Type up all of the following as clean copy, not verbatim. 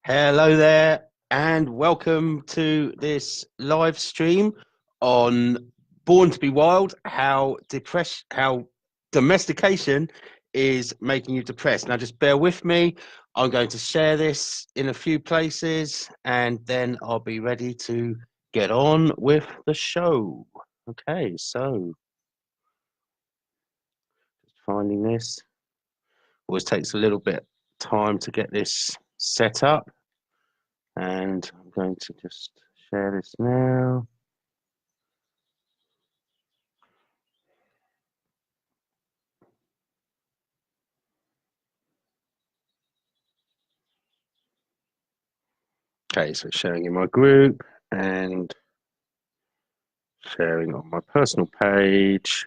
Hello there, and welcome to this live stream on Born to be Wild, how domestication is making you depressed. Now, just bear with me. I'm going to share this in a few places, and then I'll be ready to get on with the show. Okay, so just finding this. Always takes a little bit time to get this set up. And I'm going to just share this now. Okay, so sharing in my group and sharing on my personal page.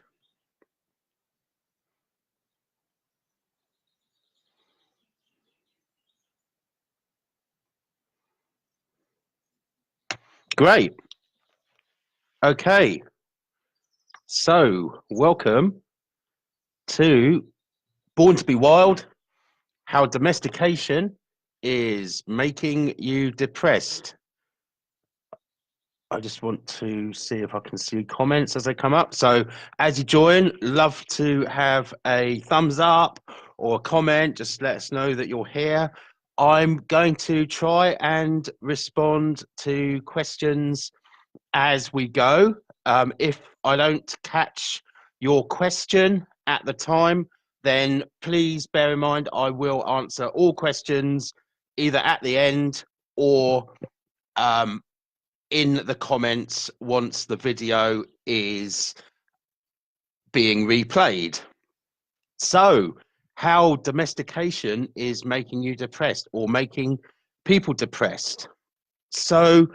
Great. Okay, so welcome to Born to be Wild, how domestication is making you depressed. I just want to see if I can see comments as they come up. So as you join, love to have a thumbs up or a comment. Just let us know that you're here. I'm going to try and respond to questions as we go. If I don't catch your question at the time, then please bear in mind I will answer all questions either at the end or in the comments once the video is being replayed. So, how domestication is making you depressed or making people depressed. So,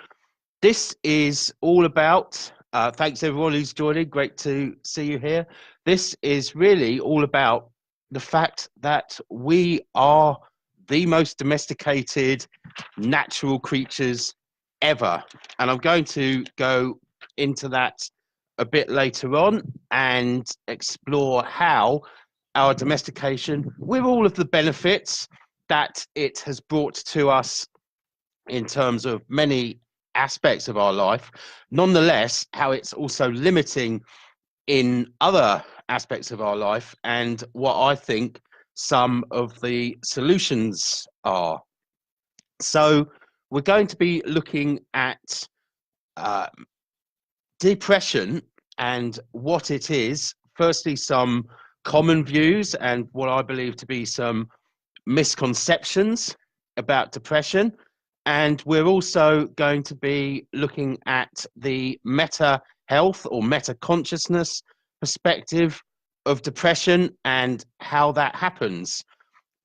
this is all about, thanks everyone who's joining, great to see you here. This is really all about the fact that we are the most domesticated natural creatures ever. And I'm going to go into that a bit later on and explore how our domestication, with all of the benefits that it has brought to us in terms of many aspects of our life, nonetheless, how it's also limiting in other aspects of our life, and what I think some of the solutions are. So, we're going to be looking at depression and what it is. Firstly, some common views and what I believe to be some misconceptions about depression. And we're also going to be looking at the meta health or meta consciousness perspective of depression and how that happens.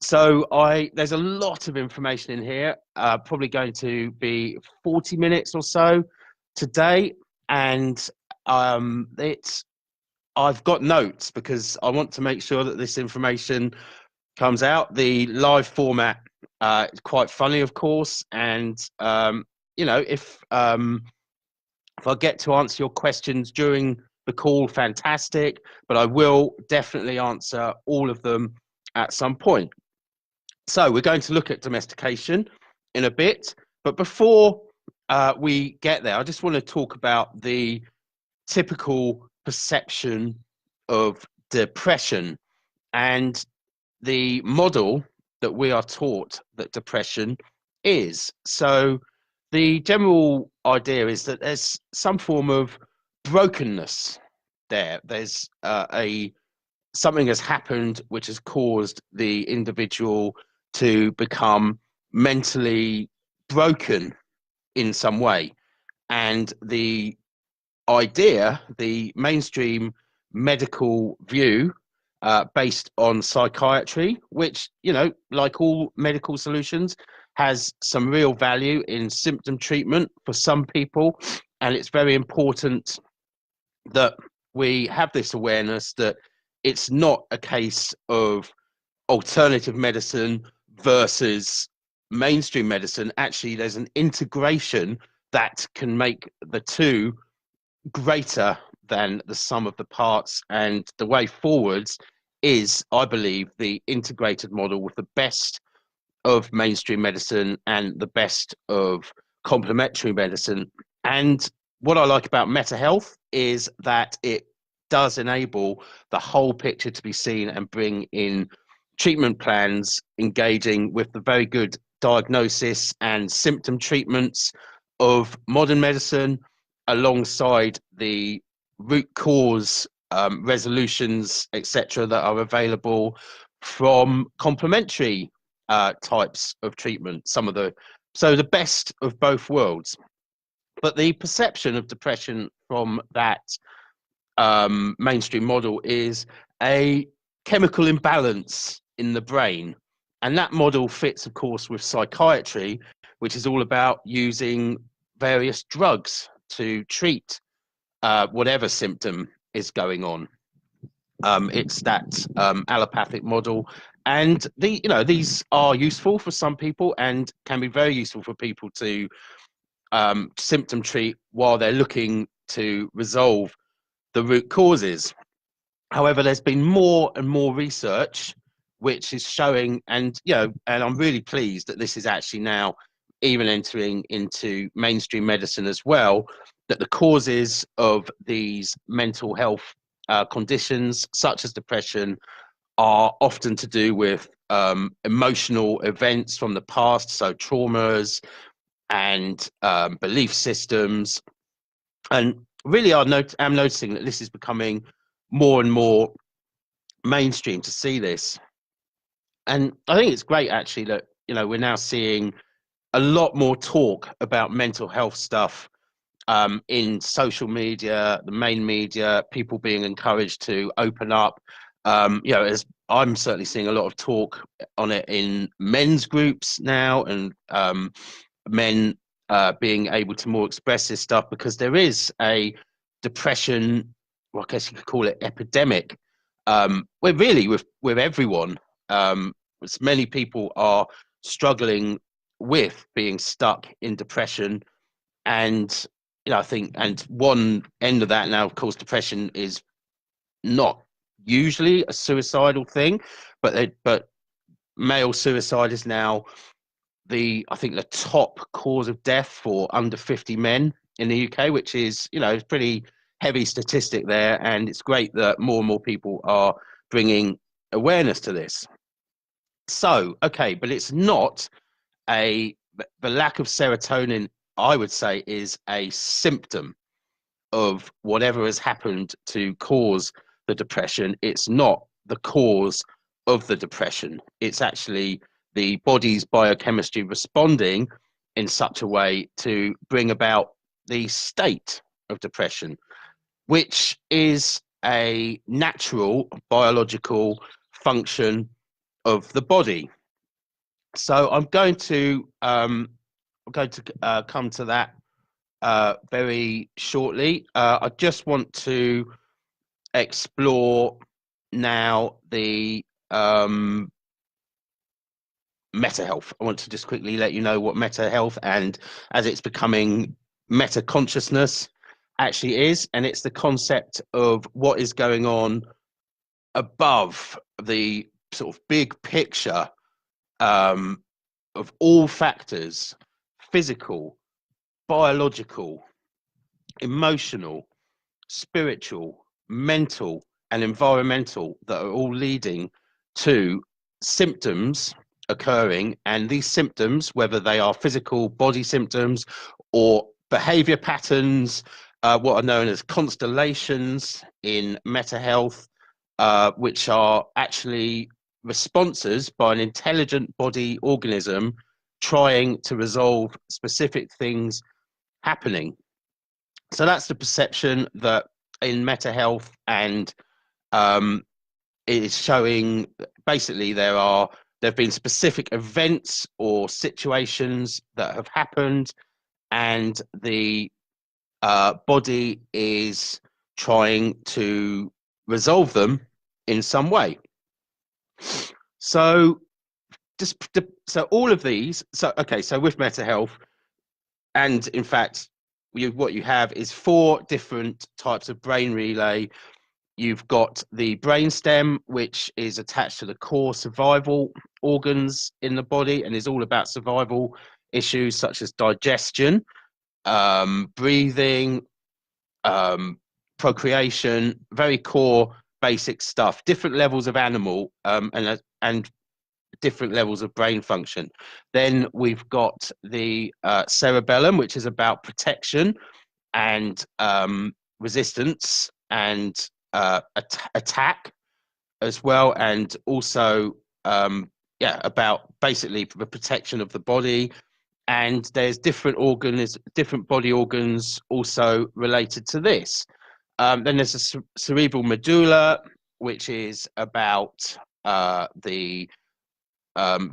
So there's a lot of information in here, probably going to be 40 minutes or so today. And I've got notes because I want to make sure that this information comes out. The live format is quite funny, of course, and if I get to answer your questions during the call, fantastic. But I will definitely answer all of them at some point. So we're going to look at domestication in a bit, but before we get there, I just want to talk about the typical perception of depression and the model that we are taught that depression is. So the general idea is that there's some form of brokenness there. There's something has happened which has caused the individual to become mentally broken in some way. And the idea, the mainstream medical view based on psychiatry, which, like all medical solutions, has some real value in symptom treatment for some people. And it's very important that we have this awareness that it's not a case of alternative medicine versus mainstream medicine. Actually, there's an integration that can make the two greater than the sum of the parts. And the way forwards is, I believe, the integrated model with the best of mainstream medicine and the best of complementary medicine. And what I like about Meta Health is that it does enable the whole picture to be seen and bring in treatment plans engaging with the very good diagnosis and symptom treatments of modern medicine alongside the root cause resolutions, etc., that are available from complementary types of treatment. So the best of both worlds. But the perception of depression from that mainstream model is a chemical imbalance in the brain. And that model fits, of course, with psychiatry, which is all about using various drugs to treat whatever symptom is going on. It's that allopathic model, and these are useful for some people and can be very useful for people to symptom treat while they're looking to resolve the root causes. However, there's been more and more research which is showing, and I'm really pleased that this is actually now even entering into mainstream medicine as well, that the causes of these mental health conditions, such as depression, are often to do with emotional events from the past, so traumas and belief systems. And really, I'm noticing that this is becoming more and more mainstream to see this. And I think it's great, actually, that we're now seeing a lot more talk about mental health stuff in social media, the main media, people being encouraged to open up. As I'm certainly seeing a lot of talk on it in men's groups now, and men being able to more express this stuff, because there is a depression, well, I guess you could call it epidemic, where really with everyone, as many people are struggling with being stuck in depression. And I think, and one end of that now, of course, depression is not usually a suicidal thing, but male suicide is now I think the top cause of death for under 50 men in the UK, which is it's pretty heavy statistic there, and it's great that more and more people are bringing awareness to this. So okay, but it's not the lack of serotonin, I would say, is a symptom of whatever has happened to cause the depression. It's not the cause of the depression. It's actually the body's biochemistry responding in such a way to bring about the state of depression, which is a natural biological function of the body. So I'm going to come to that very shortly. I just want to explore now the meta health. I want to just quickly let you know what meta health, and as it's becoming meta consciousness, actually is, and it's the concept of what is going on above the sort of big picture of all factors: physical, biological, emotional, spiritual, mental, and environmental, that are all leading to symptoms occurring. And these symptoms, whether they are physical body symptoms or behavior patterns, what are known as constellations in meta health, which are actually responses by an intelligent body organism trying to resolve specific things happening. So that's the perception that in meta health, and it is showing basically there have been specific events or situations that have happened, and the body is trying to resolve them in some way. So all of these, so with meta health, and in fact what you have is 4 different types of brain relay You've got the brainstem, which is attached to the core survival organs in the body and is all about survival issues such as digestion, breathing, procreation, very core basic stuff. Different levels of animal and different levels of brain function. Then we've got the cerebellum, which is about protection and resistance and attack as well, and also about basically the protection of the body. And there's different body organs also related to this. Then there's a cerebral medulla, which is about the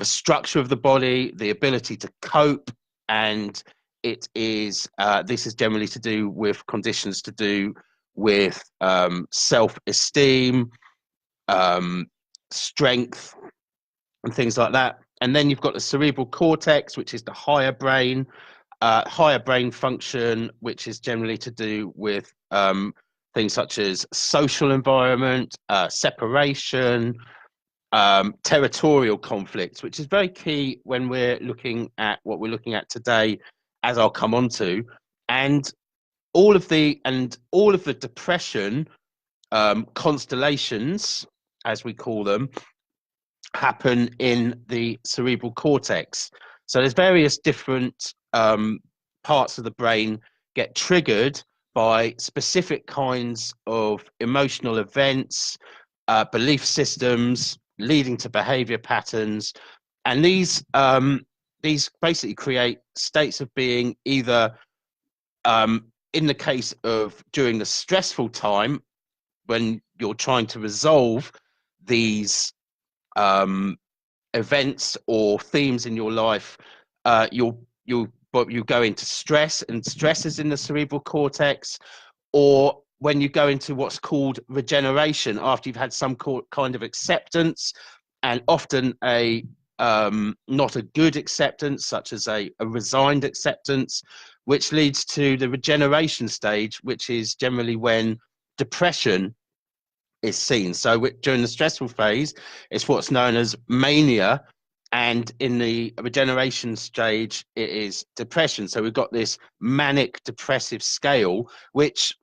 structure of the body, the ability to cope, and it is this is generally to do with conditions to do with self-esteem, strength, and things like that. And then you've got the cerebral cortex, which is the higher brain function, which is generally to do with things such as social environment, separation, territorial conflicts, which is very key when we're looking at what we're looking at today, as I'll come on to. And all of the depression constellations, as we call them, happen in the cerebral cortex. So there's various different parts of the brain get triggered by specific kinds of emotional events, belief systems leading to behavior patterns, and these basically create states of being either in the case of during the stressful time when you're trying to resolve these events or themes in your life, you go into stress, and stress is in the cerebral cortex, or when you go into what's called regeneration after you've had some kind of acceptance, and often a not a good acceptance, such as a resigned acceptance, which leads to the regeneration stage, which is generally when depression is seen. So during the stressful phase, it's what's known as mania, and in the regeneration stage, it is depression. So we've got this manic depressive scale, which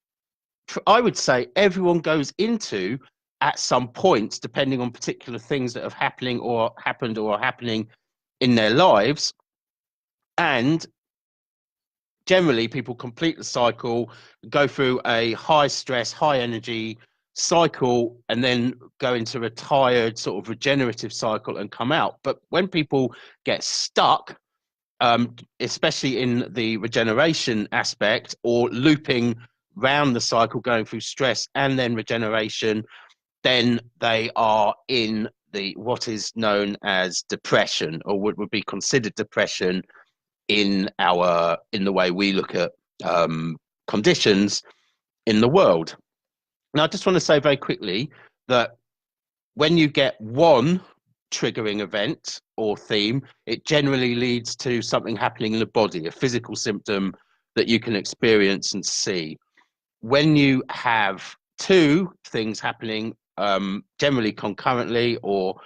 I would say everyone goes into at some point, depending on particular things that have happened or are happening in their lives. And generally, people complete the cycle, go through a high stress, high energy cycle, and then go into a tired sort of regenerative cycle and come out. But when people get stuck, especially in the regeneration aspect, or looping round the cycle, going through stress and then regeneration, then they are in what is known as depression, or what would be considered depression in the way we look at conditions in the world. Now, I just want to say very quickly that when you get one triggering event or theme, it generally leads to something happening in the body, a physical symptom that you can experience and see. When you have two things happening, generally concurrently or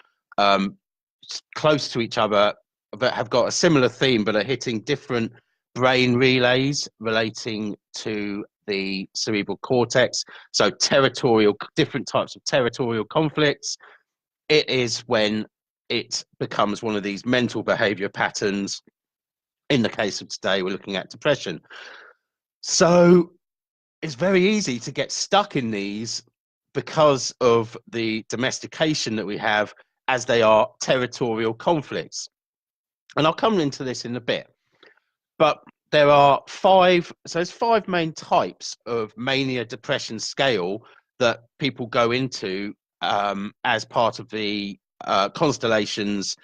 close to each other, that have got a similar theme but are hitting different brain relays relating to the cerebral cortex, so different types of territorial conflicts, it is when it becomes one of these mental behavior patterns. In the case of today, we're looking at depression. So it's very easy to get stuck in these because of the domestication that we have, as they are territorial conflicts. And I'll come into this in a bit. But there are there's five main types of mania depression scale that people go into as part of the constellations,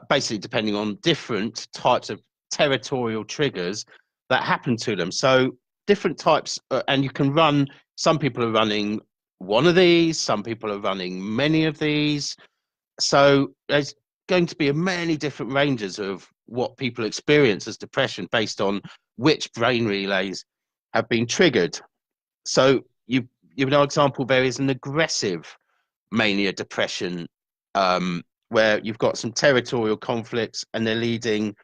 basically depending on different types of territorial triggers that happen to them. So different types, and you can run, some people are running one of these, some people are running many of these. So there's going to be many different ranges of what people experience as depression based on which brain relays have been triggered. So you know, example, there is an aggressive mania depression, where you've got some territorial conflicts and they're leading,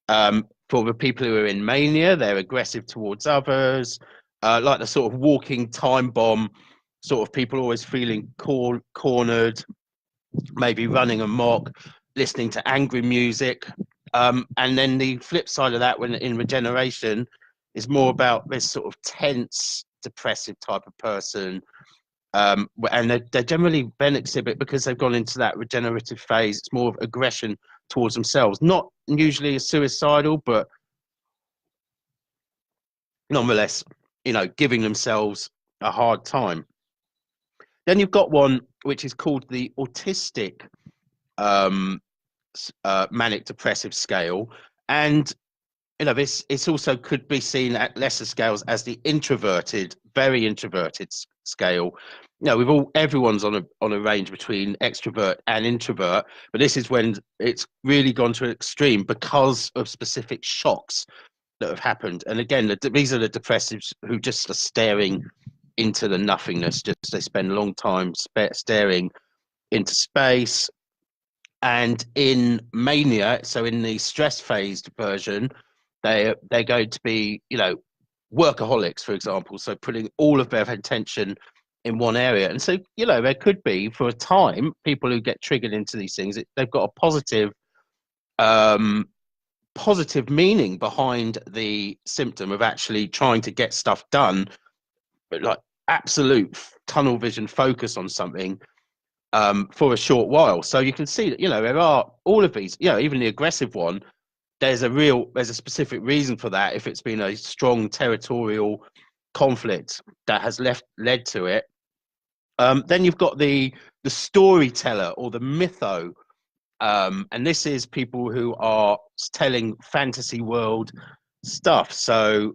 for the people who are in mania, they're aggressive towards others, like the sort of walking time bomb, sort of people always feeling cornered, maybe running amok, listening to angry music. And then the flip side of that, when in regeneration, is more about this sort of tense, depressive type of person. And they generally then exhibit, because they've gone into that regenerative phase, it's more of aggression towards themselves, not usually suicidal, but nonetheless, you know, giving themselves a hard time. Then you've got one which is called the autistic, um, manic depressive scale, and you know, this it's also could be seen at lesser scales as the introverted, very introverted scale. You know, everyone's on a range between extrovert and introvert, but this is when it's really gone to an extreme because of specific shocks that have happened. And again, these are the depressives who just are staring into the nothingness. Just they spend a long time staring into space. And in mania, so in the stress phased version, they're going to be, you know, workaholics, for example, so putting all of their attention in one area. And so, you know, there could be for a time people who get triggered into these things, they've got a um, positive meaning behind the symptom of actually trying to get stuff done, but like absolute tunnel vision focus on something, for a short while. So you can see that, you know, there are all of these, you know, even the aggressive one, there's a specific reason for that. If it's been a strong territorial conflict that has led to it. Then you've got the storyteller or the mytho, and this is people who are telling fantasy world stuff. So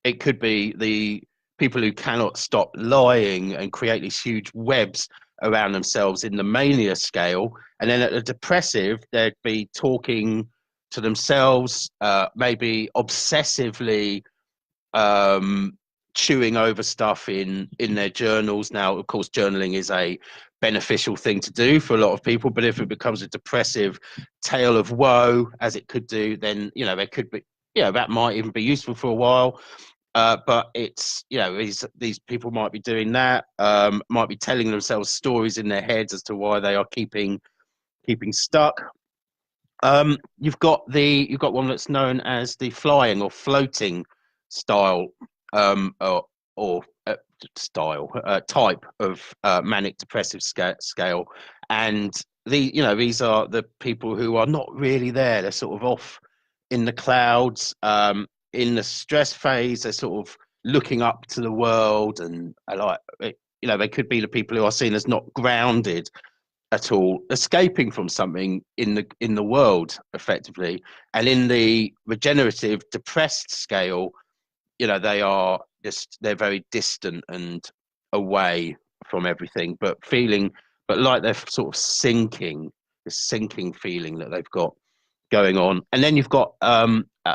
it could be the people who cannot stop lying and create these huge webs around themselves in the mania scale. And then at the depressive, they'd be talking to themselves, maybe obsessively, chewing over stuff in their journals. Now, of course, journaling is a beneficial thing to do for a lot of people, but if it becomes a depressive tale of woe, as it could do, then, you know, there could be, you know, that might even be useful for a while. But it's, you know, these people might be doing that, might be telling themselves stories in their heads as to why they are keeping stuck. You've got one that's known as the flying or floating style, or style, type of manic depressive scale, and you know, these are the people who are not really there. They're sort of off in the clouds. In the stress phase, they're sort of looking up to the world, and like, you know, they could be the people who are seen as not grounded at all, escaping from something in the world effectively. And in the regenerative depressed scale, you know, they're very distant and away from everything, but like they're sort of sinking, this sinking feeling that they've got going on. And then you've got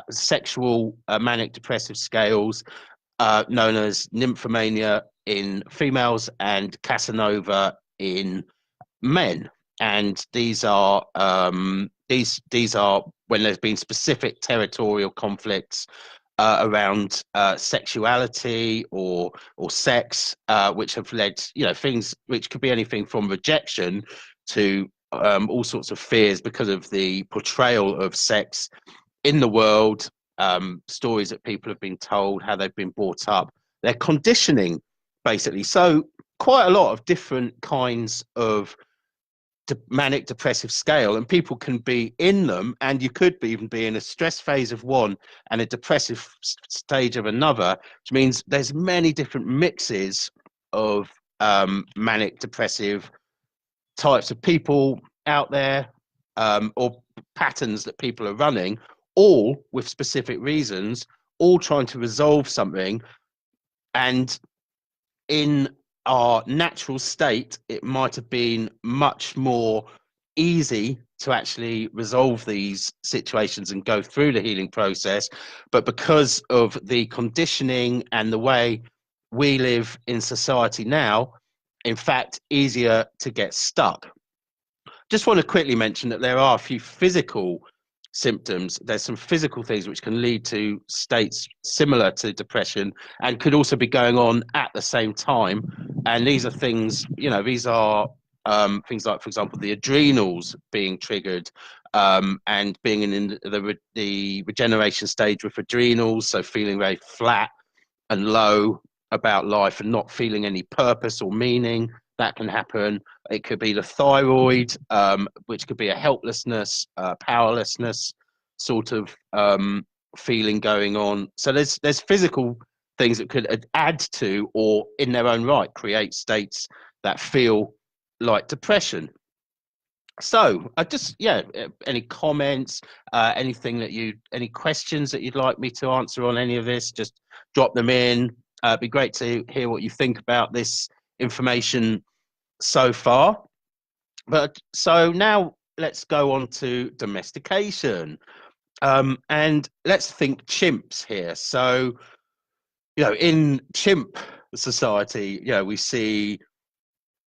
sexual manic depressive scales, known as nymphomania in females and Casanova in men. And these are when there's been specific territorial conflicts around sexuality or sex, which have led, you know, things which could be anything from rejection to all sorts of fears because of the portrayal of sex in the world, stories that people have been told, how they've been brought up, their conditioning, basically. So quite a lot of different kinds of manic depressive scale, and people can be in them, and you could even be in a stress phase of one and a depressive stage of another, which means there's many different mixes of manic depressive types of people out there, or patterns that people are running, all with specific reasons, all trying to resolve something. And in our natural state, it might have been much more easy to actually resolve these situations and go through the healing process. But because of the conditioning and the way we live in society now, in fact, easier to get stuck. Just want to quickly mention that there are a few physical symptoms. There's some physical things which can lead to states similar to depression and could also be going on at the same time. And these are things, these are things like, for example, the adrenals being triggered, and being in the regeneration stage with adrenals, so feeling very flat and low about life and not feeling any purpose or meaning. That can happen. It could be the thyroid, which could be a helplessness, powerlessness sort of feeling going on. So there's physical things that could add to, or in their own right, create states that feel like depression. So I just, any comments, any questions that you'd like me to answer on any of this, just drop them in. It'd be great to hear what you think about this information so far. But so now let's go on to domestication. And let's think chimps here. So, in chimp society, we see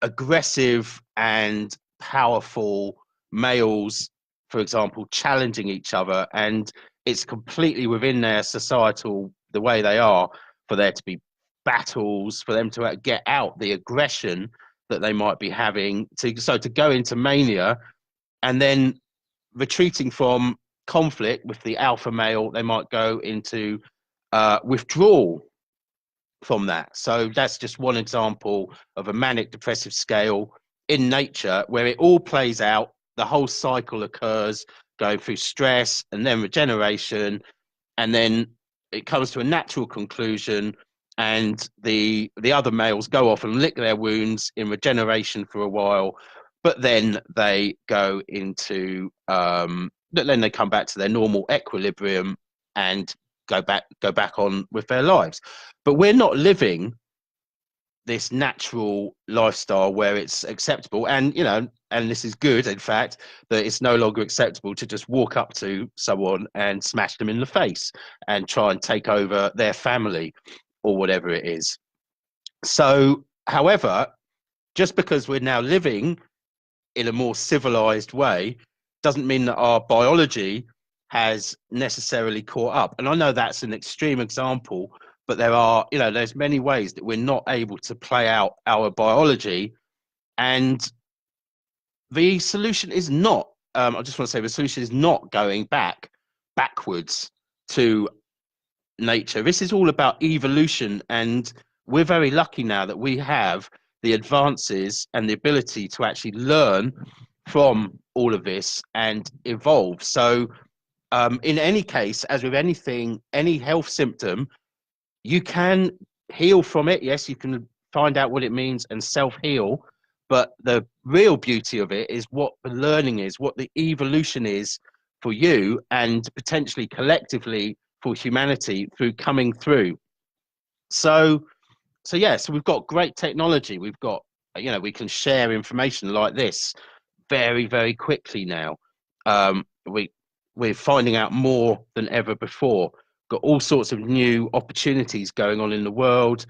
aggressive and powerful males, for example, challenging each other, and it's completely within their societal, the way they are, for there to be battles, for them to get out the aggression that they might be having, to go into mania, and then retreating from conflict with the alpha male, they might go into withdrawal from that. So that's just one example of a manic depressive scale in nature, where it all plays out, the whole cycle occurs, going through stress and then regeneration, and then it comes to a natural conclusion, and the other males go off and lick their wounds in regeneration for a while, but then they go into then they come back to their normal equilibrium and go back on with their lives. But we're not living this natural lifestyle where it's acceptable, and and this is good, in fact, that it's no longer acceptable to just walk up to someone and smash them in the face and try and take over their family or whatever it is. So, however, just because we're now living in a more civilized way doesn't mean that our biology has necessarily caught up. And I know that's an extreme example, but there's many ways that we're not able to play out our biology. And the solution is not, I just want to say, the solution is not going backwards to nature. This is all about evolution, and we're very lucky now that we have the advances and the ability to actually learn from all of this and evolve. So in any case, as with anything, any health symptom, you can heal from it. Yes, you can find out what it means and self-heal, but the real beauty of it is what the learning is, what the evolution is for you, and potentially collectively for humanity through coming through. So we've got great technology. We've got, we can share information like this very, very quickly now. We're finding out more than ever before. Got all sorts of new opportunities going on in the world.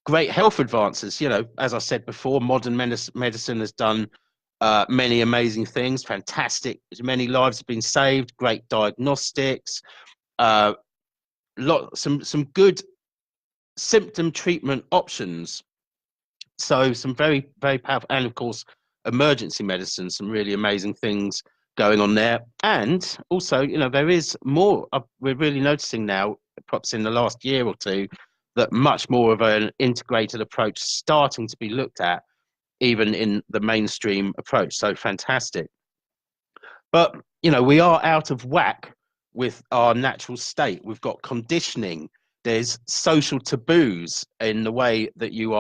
Great health advances. As I said before, modern medicine has done many amazing things. Fantastic. Many lives have been saved. Great diagnostics. Some good symptom treatment options. So some very, very powerful, and of course, emergency medicine, some really amazing things going on there. And also, there is more. We're really noticing now, perhaps in the last year or two, that much more of an integrated approach starting to be looked at, even in the mainstream approach. So fantastic. But, we are out of whack with our natural state. We've got conditioning. There's social taboos in the way that you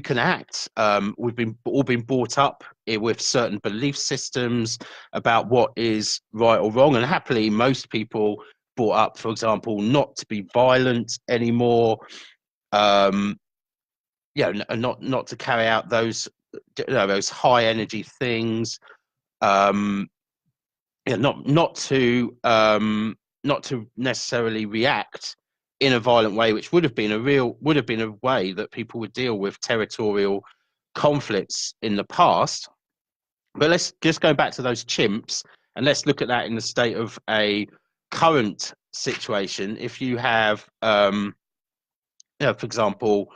can act. We've all been brought up with certain belief systems about what is right or wrong, and happily most people brought up, for example, not to be violent anymore, not to carry out those high energy things, not to necessarily react in a violent way, which would have been a way that people would deal with territorial conflicts in the past. But let's just go back to those chimps and let's look at that in the state of a current situation. If you have, for example,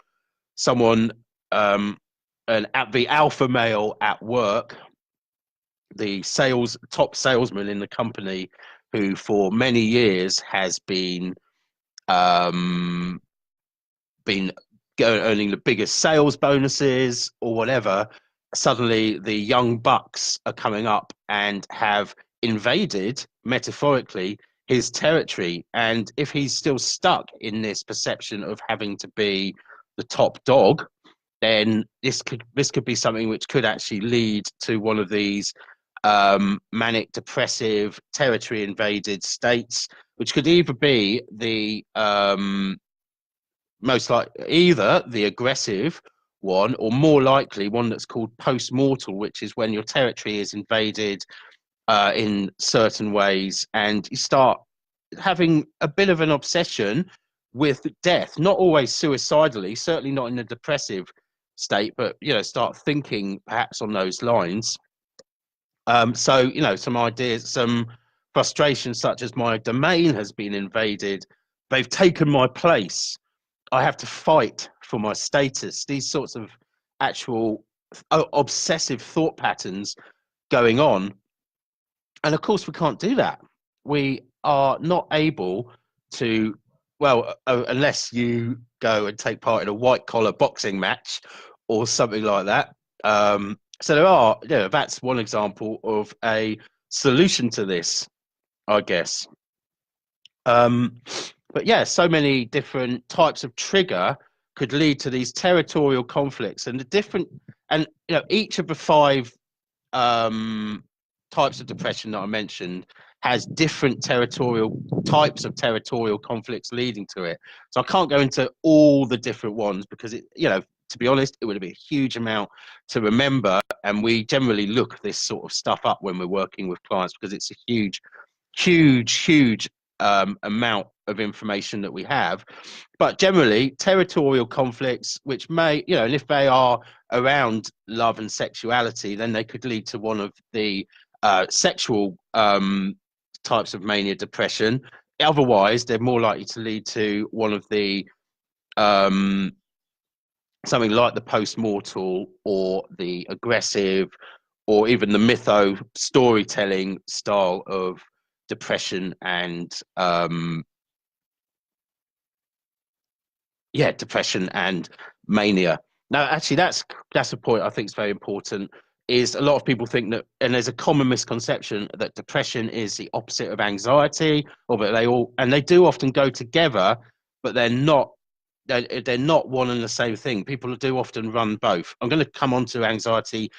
someone, the alpha male at work, the top salesman in the company, who for many years has um, been earning the biggest sales bonuses or whatever, suddenly the young bucks are coming up and have invaded, metaphorically, his territory. And if he's still stuck in this perception of having to be the top dog, then this could be something which could actually lead to one of these manic depressive territory invaded states, which could either be the most like either the aggressive one, or more likely one that's called post-mortal, which is when your territory is invaded in certain ways and you start having a bit of an obsession with death, not always suicidally, certainly not in a depressive state, but start thinking perhaps on those lines. So some ideas, some frustrations, such as my domain has been invaded, they've taken my place, I have to fight for my status. These sorts of actual obsessive thought patterns going on. And of course, we can't do that. We are not able to, well, unless you go and take part in a white collar boxing match or something like that. So there are, that's one example of a solution to this, I guess. But yeah, so many different types of trigger could lead to these territorial conflicts, and each of the five types of depression that I mentioned has different types of territorial conflicts leading to it. So I can't go into all the different ones because to be honest, it would be a huge amount to remember, and we generally look this sort of stuff up when we're working with clients because it's a huge amount of information that we have. But generally, territorial conflicts, which may, and if they are around love and sexuality, then they could lead to one of the sexual types of mania depression. Otherwise, they're more likely to lead to one of the something like the post-mortal or the aggressive or even the mytho storytelling style of depression and depression and mania. Now, actually, that's a point I think is very important. Is a lot of people think that, and there's a common misconception that depression is the opposite of anxiety, or that they do often go together, but they're not. They're not one and the same thing. People do often run both. I'm going to come on to anxiety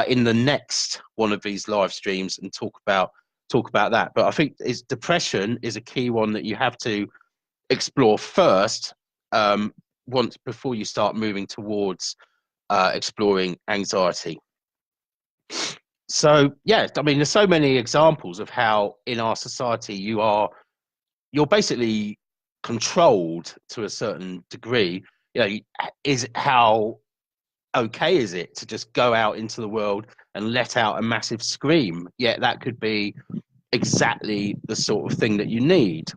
in the next one of these live streams and talk about that. But I think depression is a key one that you have to explore first, before you start moving towards exploring anxiety. So yeah, I mean, there's so many examples of how in our society you're basically controlled to a certain degree. How okay is it to just go out into the world and let out a massive scream? Yet that could be exactly the sort of thing that you need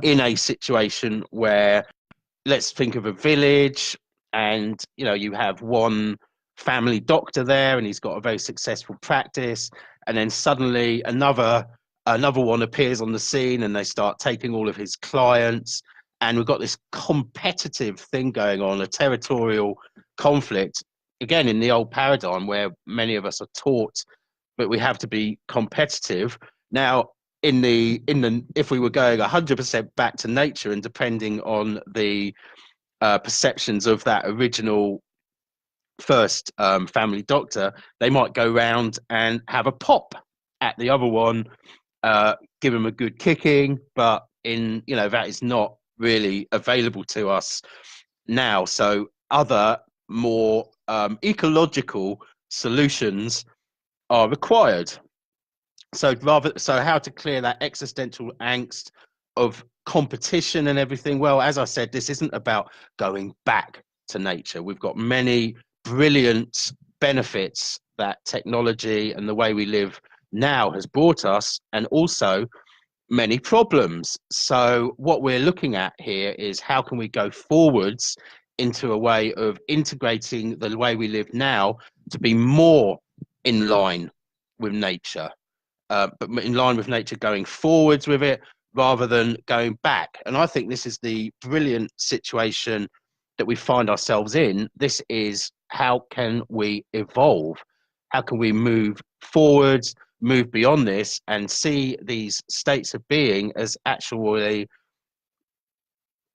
in a situation where, let's think of a village, and you have one family doctor there and he's got a very successful practice, and then suddenly another one appears on the scene and they start taking all of his clients, and we've got this competitive thing going on, a territorial conflict, again in the old paradigm where many of us are taught that we have to be competitive. Now, if we were going 100% back to nature and depending on the perceptions of that original first family doctor, they might go round and have a pop at the other one, give him a good kicking, but that is not really available to us now. So other more ecological solutions are required. So how to clear that existential angst of competition and everything. Well, as I said, this isn't about going back to nature. We've got many brilliant benefits that technology and the way we live now has brought us, and also many problems. So what we're looking at here is how can we go forwards into a way of integrating the way we live now to be more in line with nature, but in line with nature going forwards with it rather than going back. And I think this is the brilliant situation that we find ourselves in. This is how can we evolve? How can we move forwards, move beyond this, and see these states of being as actually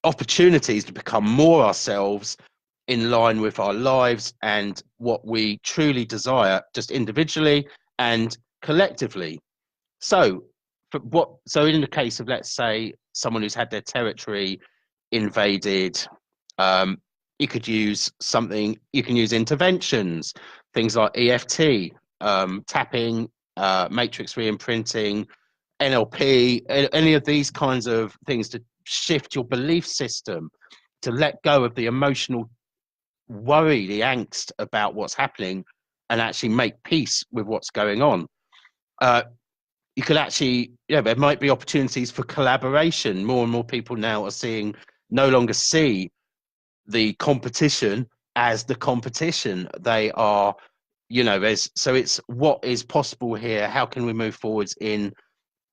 opportunities to become more ourselves in line with our lives and what we truly desire, just individually and collectively. So, so in the case of, let's say, someone who's had their territory invaded, you could use something. You can use interventions, things like EFT, tapping, matrix re-imprinting, NLP, any of these kinds of things to shift your belief system, to let go of the emotional worry, the angst about what's happening, and actually make peace with what's going on. You could actually, there might be opportunities for collaboration. More and more people now are no longer see the competition as the competition. They are, so it's what is possible here. How can we move forwards in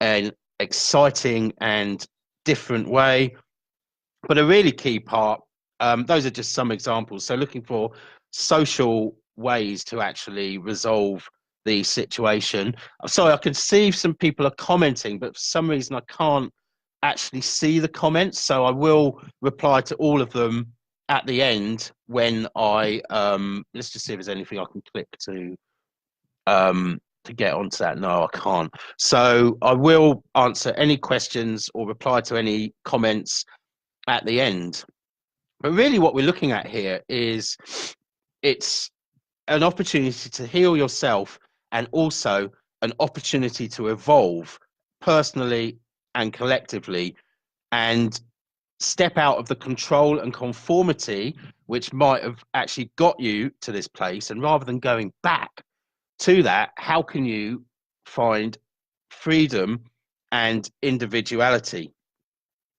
an exciting and different way? But a really key part, those are just some examples. So looking for social ways to actually resolve the situation. Sorry, I can see some people are commenting, but for some reason I can't actually see the comments. So I will reply to all of them at the end when I, let's just see if there's anything I can click to get onto that. No, I can't. So I will answer any questions or reply to any comments at the end. But really what we're looking at here is it's an opportunity to heal yourself and also an opportunity to evolve personally and collectively and step out of the control and conformity which might have actually got you to this place. And rather than going back to that, how can you find freedom and individuality?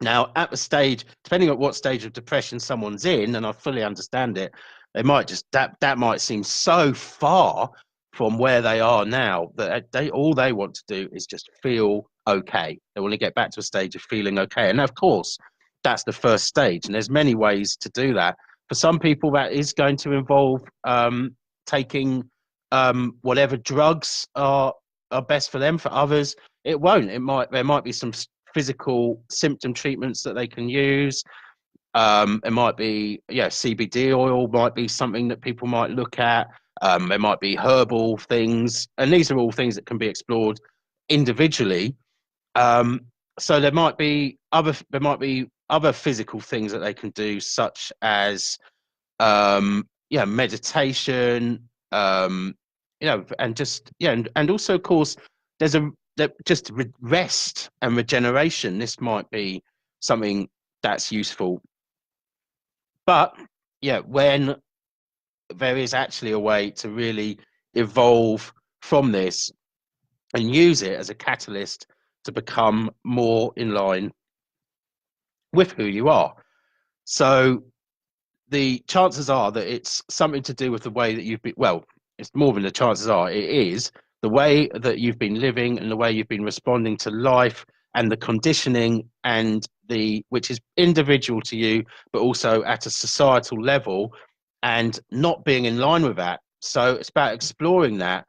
Now, at the stage, depending on what stage of depression someone's in, and I fully understand it, they might just that might seem so far from where they are now that all they want to do is just feel okay. They want to get back to a stage of feeling okay, and of course, that's the first stage. And there's many ways to do that. For some people, that is going to involve taking whatever drugs are best for them. For others, it won't. There might be some physical symptom treatments that they can use. It might be, CBD oil might be something that people might look at. There might be herbal things, and these are all things that can be explored individually. So there might be other physical things that they can do, such as meditation, and just and also, of course, there's just rest and regeneration. This might be something that's useful. But when there is actually a way to really evolve from this and use it as a catalyst to become more in line with who you are. So the chances are that it's something to do with the way that you've been, well, it's more than the chances are, it is the way that you've been living and the way you've been responding to life and the conditioning and which is individual to you, but also at a societal level, and not being in line with that. So it's about exploring that,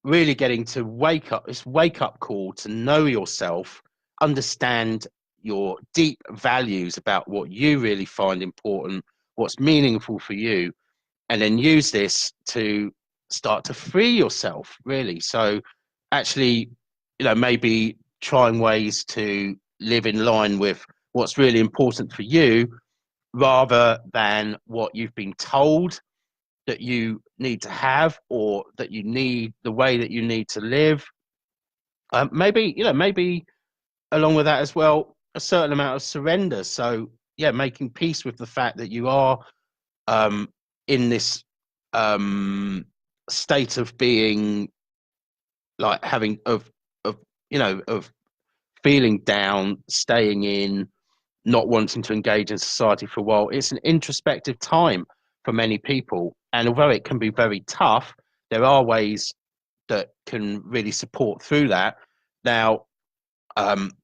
really getting to wake up call to know yourself, understand your deep values about what you really find important, what's meaningful for you, and then use this to start to free yourself, really. So actually, maybe trying ways to live in line with what's really important for you rather than what you've been told that you need to have, or that you need, the way that you need to live. Maybe along with that as well, a certain amount of surrender. So yeah, making peace with the fact that you are um, in this um, state of being, like having of of feeling down, staying in, not wanting to engage in society for a while. It's an introspective time for many people, and although it can be very tough, there are ways that can really support through that. Now,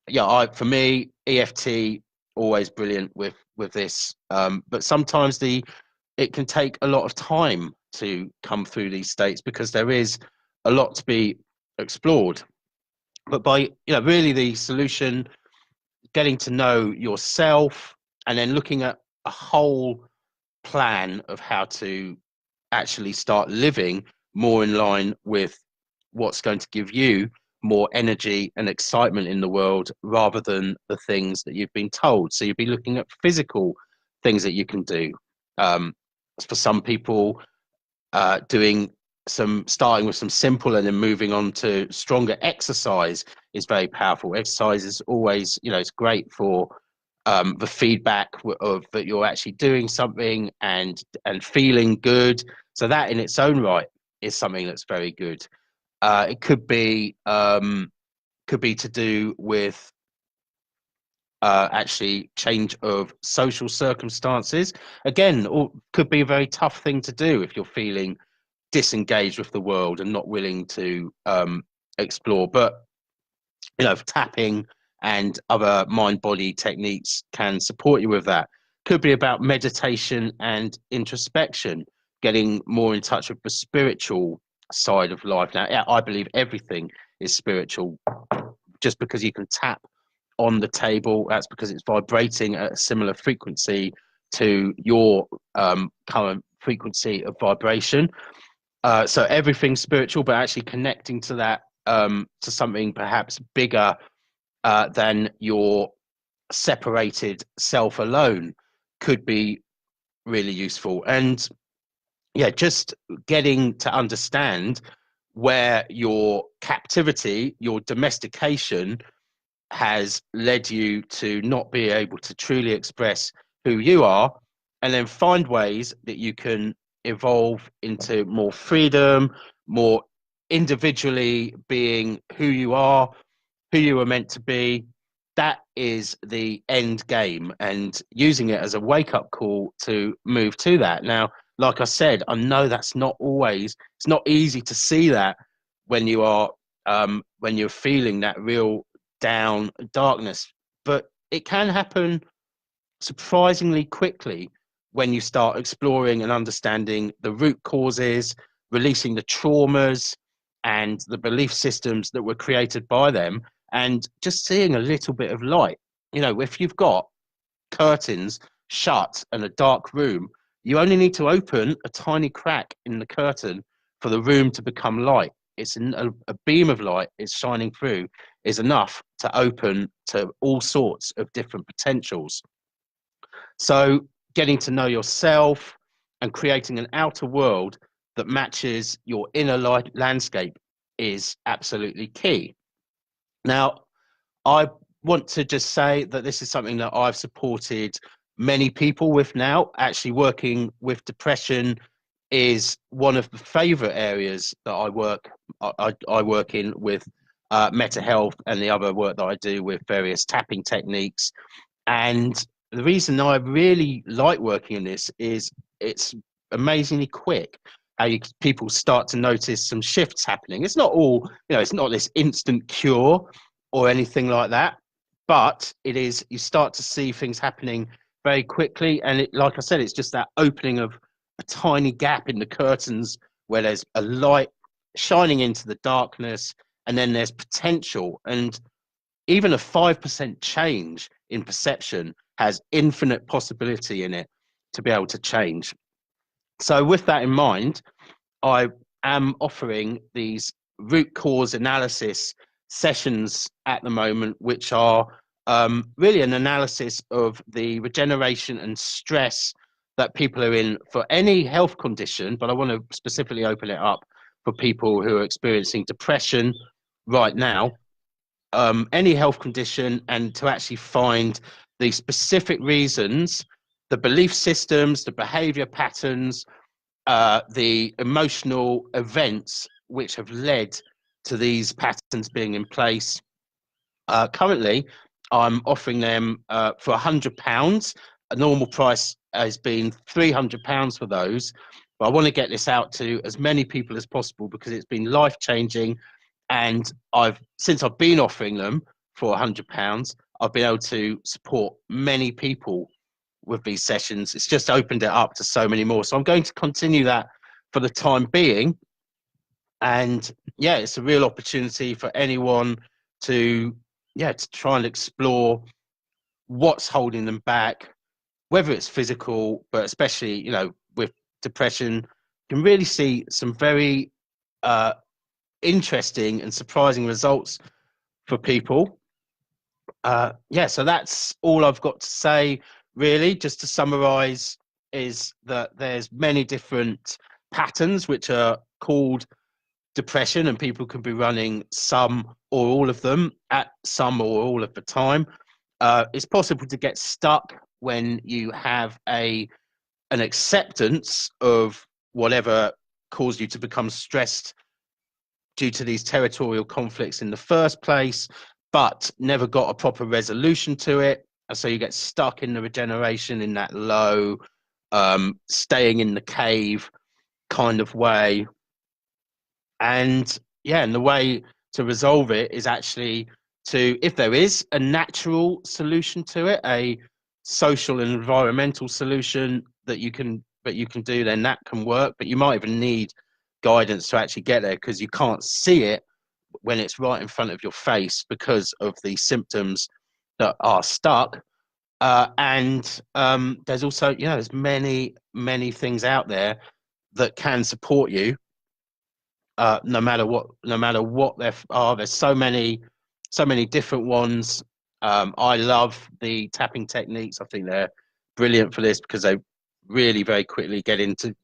yeah, for me, EFT always brilliant with this, but sometimes it can take a lot of time to come through these states because there is a lot to be explored. But by really the solution, getting to know yourself and then looking at a whole plan of how to actually start living more in line with what's going to give you more energy and excitement in the world rather than the things that you've been told. So you'll be looking at physical things that you can do. Um, for some people, doing starting with some simple and then moving on to stronger exercise is very powerful. Exercise is always, it's great for the feedback of that you're actually doing something and feeling good. So that in its own right is something that's very good. It could be to do with actually change of social circumstances. Again, or could be a very tough thing to do if you're feeling disengaged with the world and not willing to explore. But tapping and other mind body techniques can support you with that. Could be about meditation and introspection, getting more in touch with the spiritual side of life. Now, yeah, I believe everything is spiritual. Just because you can tap on the table, that's because it's vibrating at a similar frequency to your current frequency of vibration. So everything's spiritual, but actually connecting to that, to something perhaps bigger than your separated self alone, could be really useful. And yeah, just getting to understand where your captivity, your domestication, has led you to not be able to truly express who you are, and then find ways that you can evolve into more freedom, more individually being who you are, who you were meant to be. That is the end game, and using it as a wake up call to move to that. Now, like I said, I know that's not always, it's not easy to see that when you are, when you're feeling that real down darkness, but it can happen surprisingly quickly when you start exploring and understanding the root causes, releasing the traumas and the belief systems that were created by them, and just seeing a little bit of light. If you've got curtains shut and a dark room, you only need to open a tiny crack in the curtain for the room to become light. It's a beam of light is shining through is enough to open to all sorts of different potentials. So getting to know yourself and creating an outer world that matches your inner landscape is absolutely key. Now, I want to just say that this is something that I've supported many people with now. Actually, working with depression is one of the favorite areas that I work in with mental health, and the other work that I do with various tapping techniques. And the reason I really like working in this is it's amazingly quick. People start to notice some shifts happening. It's not all, it's not this instant cure or anything like that, but it is, you start to see things happening very quickly. And like I said, it's just that opening of a tiny gap in the curtains where there's a light shining into the darkness, and then there's potential. And even a 5% change in perception has infinite possibility in it to be able to change. So with that in mind, I am offering these root cause analysis sessions at the moment, which are really an analysis of the regeneration and stress that people are in for any health condition. But I want to specifically open it up for people who are experiencing depression right now. any health condition and to actually find the specific reasons, the belief systems, the behavior patterns, the emotional events which have led to these patterns being in place. Currently, I'm offering them for £100. A normal price has been £300 for those. But I want to get this out to as many people as possible because it's been life changing. And since I've been offering them for £100, I've been able to support many people with these sessions. It's just opened it up to so many more. So I'm going to continue that for the time being. And yeah, it's a real opportunity for anyone to try and explore what's holding them back, whether it's physical, but especially, you know, with depression, you can really see some very interesting and surprising results for people. So that's all I've got to say, really. Just to summarize, is that there's many different patterns which are called depression, and people can be running some or all of them at some or all of the time. It's possible to get stuck when you have an acceptance of whatever caused you to become stressed due to these territorial conflicts in the first place, but never got a proper resolution to it. And so you get stuck in the regeneration in that low, staying in the cave kind of way. And the way to resolve it is actually if there is a natural solution to it, a social and environmental solution that you can do, then that can work. But you might even need guidance to actually get there because you can't see it when it's right in front of your face because of the symptoms that are stuck. And there's also, there's many things out there that can support you. No matter what there are, there's so many different ones. I love the tapping techniques. I think they're brilliant for this because they really very quickly get into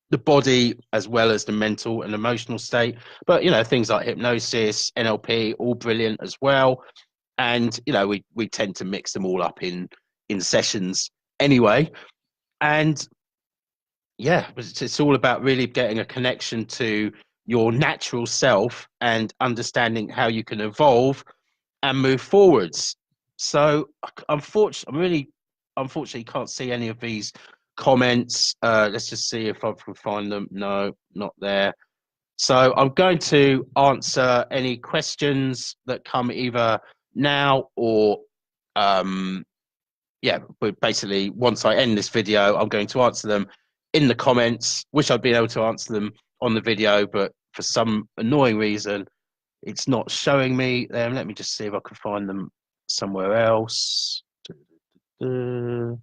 the body as well as the mental and emotional state. But things like hypnosis, NLP, all brilliant as well. And we tend to mix them all up in sessions anyway. And it's all about really getting a connection to your natural self and understanding how you can evolve and move forwards. So unfortunately can't see any of these comments. Let's just see if I can find them. No, not there. So I'm going to answer any questions that come either now or but basically once I end this video, I'm going to answer them in the comments. Wish I'd been able to answer them on the video, but for some annoying reason, it's not showing me them. Let me just see if I can find them somewhere else. Doesn't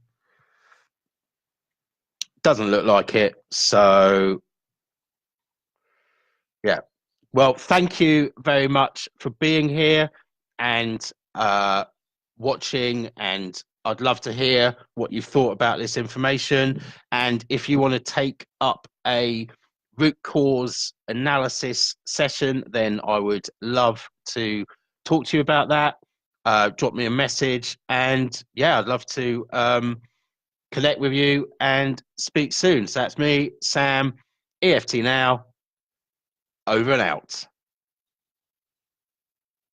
look like it. So, yeah. Well, thank you very much for being here and watching, and I'd love to hear what you thought about this information. And if you want to take up a root cause analysis session, then I would love to talk to you about that. Drop me a message, and I'd love to connect with you and speak soon. So that's me, Sam, EFT Now, over and out.